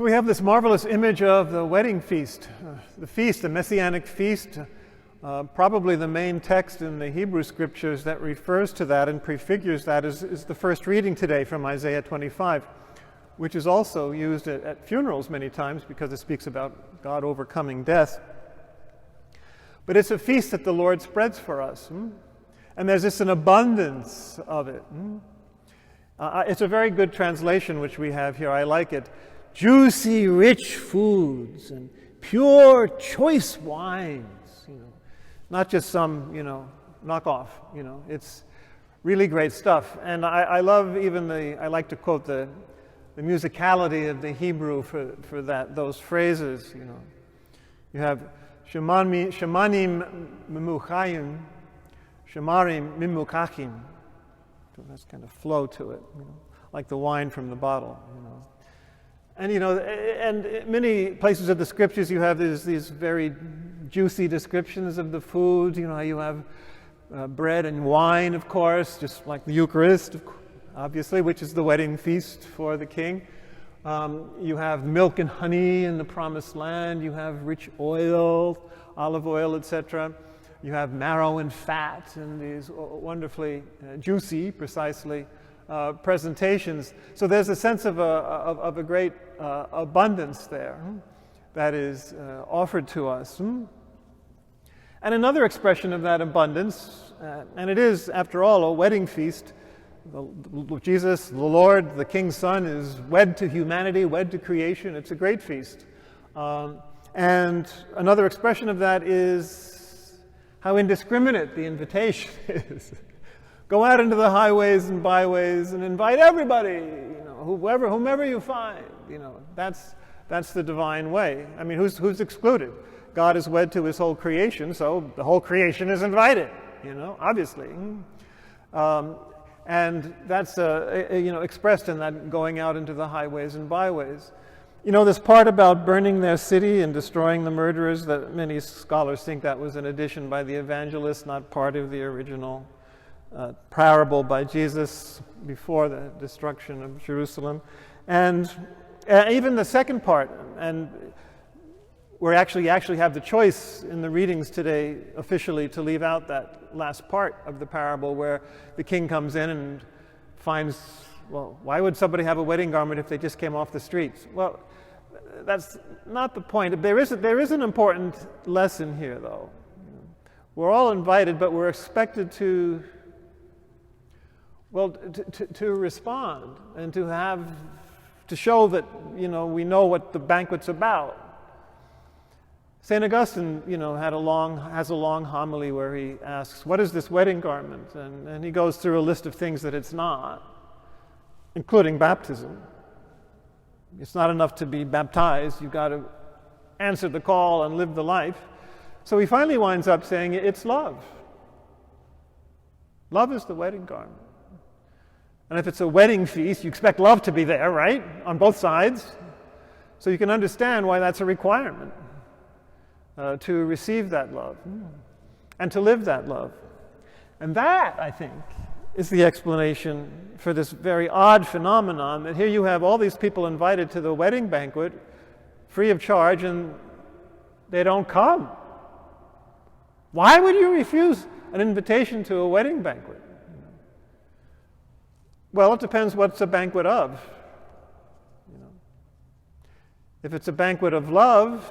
So we have this marvelous image of the wedding feast, the Messianic feast, probably the main text in the Hebrew scriptures that refers to that and prefigures that is the first reading today from Isaiah 25, which is also used at funerals many times because it speaks about God overcoming death. But it's a feast that the Lord spreads for us, and there's just an abundance of it. It's a very good translation which we have here. I like it. Juicy, rich foods and pure, choice wines. Not just some, knockoff. It's really great stuff. And I love I like to quote the musicality of the Hebrew for those phrases. You have shemanim mimuchayim, shemarim mimukachim. So that's kind of flow to it, like the wine from the bottle. And and in many places of the scriptures you have these very juicy descriptions of the food. How you have bread and wine, of course, just like the Eucharist, obviously, which is the wedding feast for the king. You have milk and honey in the promised land. You have rich oil, olive oil, etc. You have marrow and fat and these wonderfully juicy, precisely, presentations. So there's a sense of a great abundance there that is offered to us. And another expression of that abundance, and it is, after all, a wedding feast. Jesus, the Lord, the King's Son, is wed to humanity, wed to creation. It's a great feast. And another expression of that is how indiscriminate the invitation is. Go out into the highways and byways and invite everybody, whomever you find. That's the divine way. I mean, who's excluded? God is wed to his whole creation, so the whole creation is invited. Obviously, and that's expressed in that going out into the highways and byways. This part about burning their city and destroying the murderers, that many scholars think that was an addition by the evangelist, not part of the original parable by Jesus before the destruction of Jerusalem. And even the second part, and we actually have the choice in the readings today officially to leave out that last part of the parable where the king comes in and finds, well, why would somebody have a wedding garment if they just came off the streets? Well, that's not the point. There is an important lesson here, though. We're all invited, but we're expected to respond and to show that, we know what the banquet's about. St. Augustine, has a long homily where he asks, what is this wedding garment? And he goes through a list of things that it's not, including baptism. It's not enough to be baptized. You've got to answer the call and live the life. So he finally winds up saying, it's love. Love is the wedding garment. And if it's a wedding feast, you expect love to be there, right? On both sides. So you can understand why that's a requirement. To receive that love and to live that love. And that, I think, is the explanation for this very odd phenomenon that here you have all these people invited to the wedding banquet free of charge and they don't come. Why would you refuse an invitation to a wedding banquet? Well, it depends what's a banquet of. If it's a banquet of love,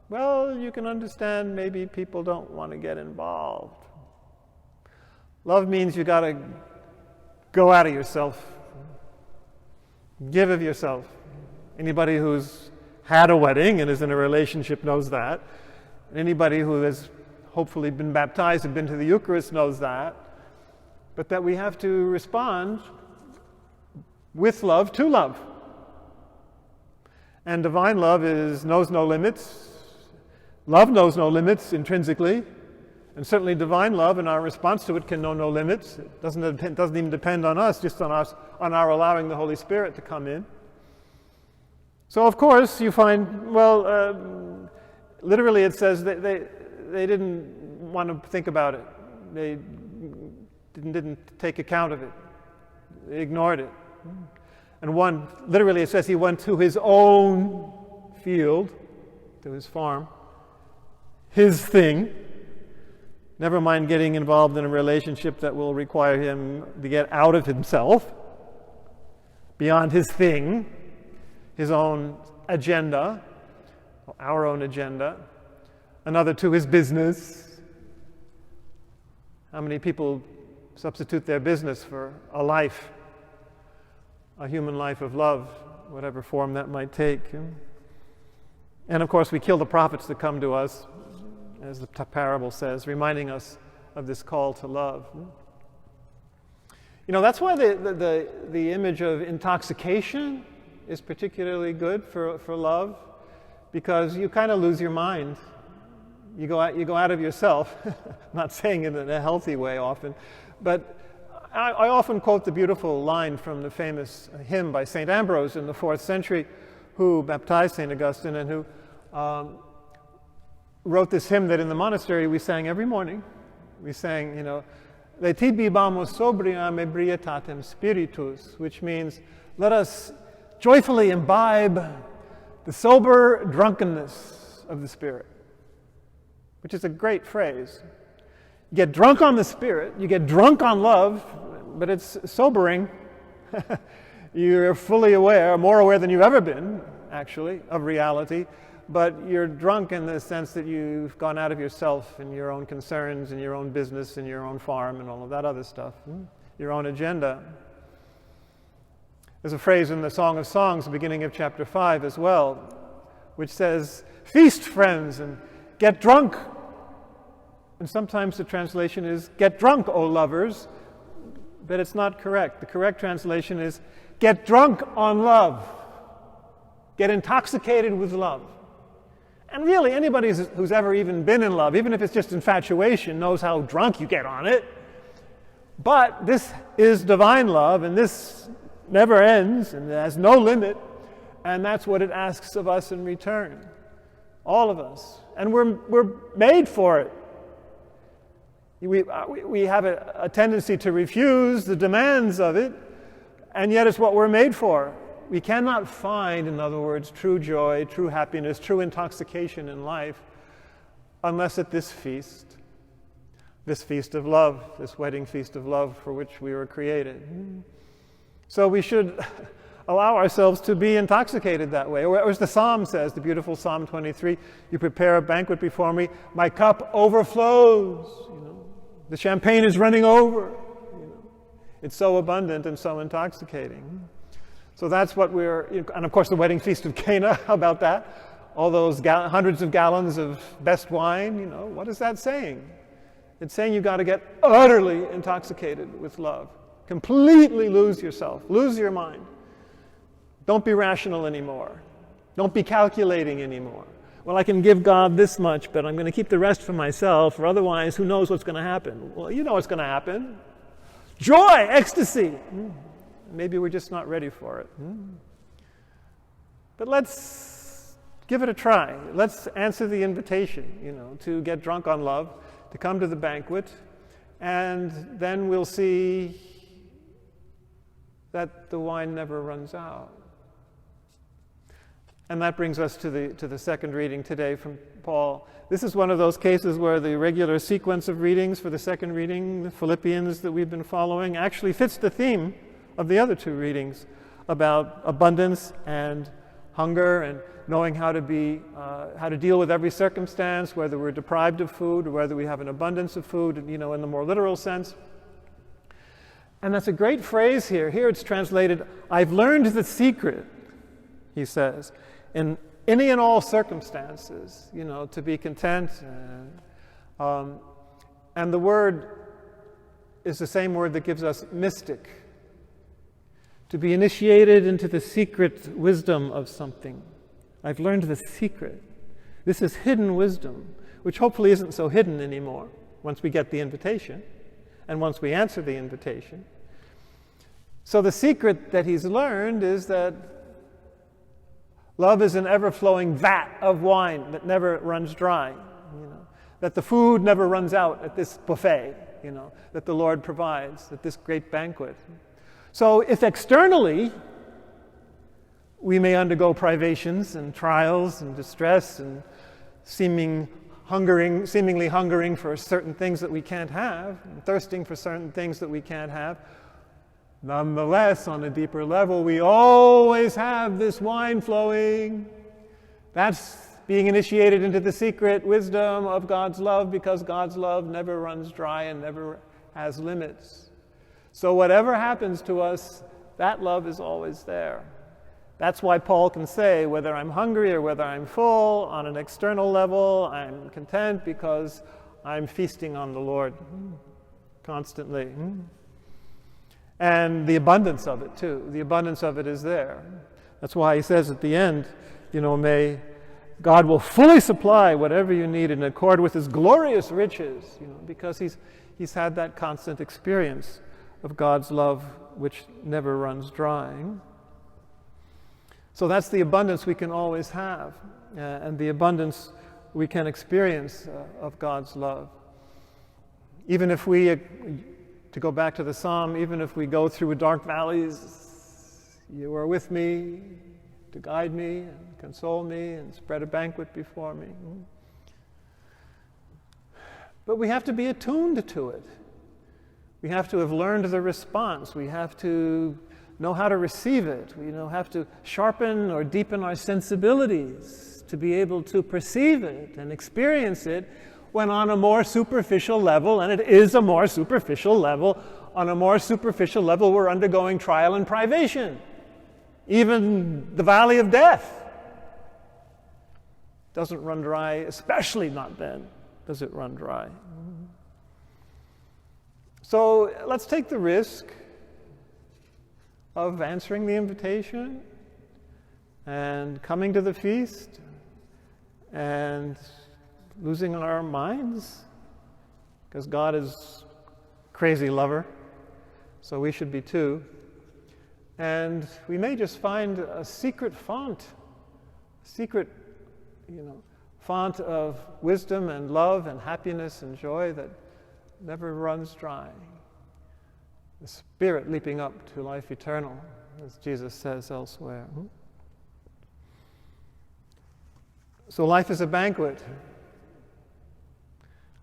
well, you can understand maybe people don't want to get involved. Love means you got to go out of yourself, give of yourself. Anybody who's had a wedding and is in a relationship knows that. Anybody who has hopefully been baptized and been to the Eucharist knows that. But that we have to respond with love to love. And divine love knows no limits. Love knows no limits intrinsically, and certainly divine love and our response to it can know no limits. It doesn't even depend on us, just on our allowing the Holy Spirit to come in. So of course you find, literally it says that they didn't want to think about it. They didn't take account of it. They ignored it. And one, literally it says he went to his own field, to his farm, his thing. Never mind getting involved in a relationship that will require him to get out of himself, beyond his thing, his own agenda, our own agenda. Another to his business. How many people substitute their business for a life, a human life of love, whatever form that might take? And of course, we kill the prophets that come to us, as the parable says, reminding us of this call to love. You know, that's why the image of intoxication is particularly good for love, because you kind of lose your mind. You go out of yourself. I'm not saying it in a healthy way often, but I often quote the beautiful line from the famous hymn by St. Ambrose in the 4th century, who baptized St. Augustine and who wrote this hymn that in the monastery we sang every morning. We sang, you know, "Le tibibamus sobriam ebrietatem spiritus," which means, let us joyfully imbibe the sober drunkenness of the Spirit, which is a great phrase. You get drunk on the Spirit, you get drunk on love, but it's sobering. You're fully aware, more aware than you've ever been, actually, of reality, but you're drunk in the sense that you've gone out of yourself and your own concerns and your own business and your own farm and all of that other stuff, your own agenda. There's a phrase in the Song of Songs, the beginning of chapter 5 as well, which says, "Feast, friends, and get drunk." And sometimes the translation is, "Get drunk, O lovers," but it's not correct. The correct translation is, "Get drunk on love." Get intoxicated with love. And really, anybody who's ever even been in love, even if it's just infatuation, knows how drunk you get on it. But this is divine love, and this never ends, and it has no limit, and that's what it asks of us in return. All of us. And we're made for it. We have a tendency to refuse the demands of it, and yet it's what we're made for. We cannot find, in other words, true joy, true happiness, true intoxication in life unless at this feast of love, this wedding feast of love for which we were created. So we should allow ourselves to be intoxicated that way. Or as the Psalm says, the beautiful Psalm 23, "You prepare a banquet before me, my cup overflows." You know, the champagne is running over. You know, it's so abundant and so intoxicating. So that's what and of course the wedding feast of Cana, how about that? All those hundreds of gallons of best wine, you know, what is that saying? It's saying you got to get utterly intoxicated with love. Completely lose yourself, lose your mind. Don't be rational anymore. Don't be calculating anymore. Well, I can give God this much, but I'm going to keep the rest for myself, or otherwise, who knows what's going to happen? Well, you know what's going to happen. Joy, ecstasy. Maybe we're just not ready for it. But let's give it a try. Let's answer the invitation, you know, to get drunk on love, to come to the banquet, and then we'll see that the wine never runs out. And that brings us to the second reading today from Paul. This is one of those cases where the regular sequence of readings for the second reading, the Philippians that we've been following, actually fits the theme of the other two readings about abundance and hunger and knowing how to deal with every circumstance, whether we're deprived of food or whether we have an abundance of food, you know, in the more literal sense. And that's a great phrase here. Here it's translated, "I've learned the secret," he says, "in any and all circumstances, you know, to be content." And the word is the same word that gives us mystic. To be initiated into the secret wisdom of something. I've learned the secret. This is hidden wisdom, which hopefully isn't so hidden anymore once we get the invitation and once we answer the invitation. So the secret that he's learned is that love is an ever-flowing vat of wine that never runs dry, you know, that the food never runs out at this buffet, you know, that the Lord provides at this great banquet. So if externally We may undergo privations and trials and distress and seemingly hungering for certain things that we can't have, and thirsting for certain things that we can't have. Nonetheless, on a deeper level, we always have this wine flowing. That's being initiated into the secret wisdom of God's love, because God's love never runs dry and never has limits. So whatever happens to us, that love is always there. That's why Paul can say, whether I'm hungry or whether I'm full, on an external level, I'm content because I'm feasting on the Lord constantly. And the abundance of it, too. The abundance of it is there. That's why he says at the end, may God will fully supply whatever you need in accord with his glorious riches, because he's had that constant experience of God's love which never runs dry. So that's the abundance we can always have, and the abundance we can experience of God's love. Even if we, to go back to the psalm, even if we go through dark valleys, you are with me to guide me and console me and spread a banquet before me. But we have to be attuned to it. We have to have learned the response. We have to know how to receive it. We have to sharpen or deepen our sensibilities to be able to perceive it and experience it when on a more superficial level, and it is a more superficial level, on a more superficial level we're undergoing trial and privation. Even the valley of death doesn't run dry, especially not then does it run dry. So let's take the risk of answering the invitation and coming to the feast and losing our minds, because God is a crazy lover, so we should be too. And we may just find a secret font of wisdom and love and happiness and joy that never runs dry. The Spirit leaping up to life eternal, as Jesus says elsewhere. So life is a banquet.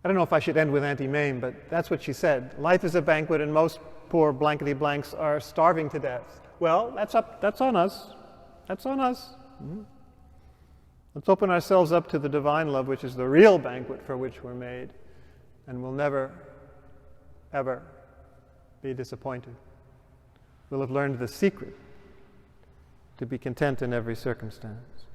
I don't know if I should end with Auntie Mame, but that's what she said. Life is a banquet, and most poor blankety blanks are starving to death. Well, that's on us. That's on us. Let's open ourselves up to the divine love, which is the real banquet for which we're made, and we'll never, ever be disappointed. We'll have learned the secret to be content in every circumstance.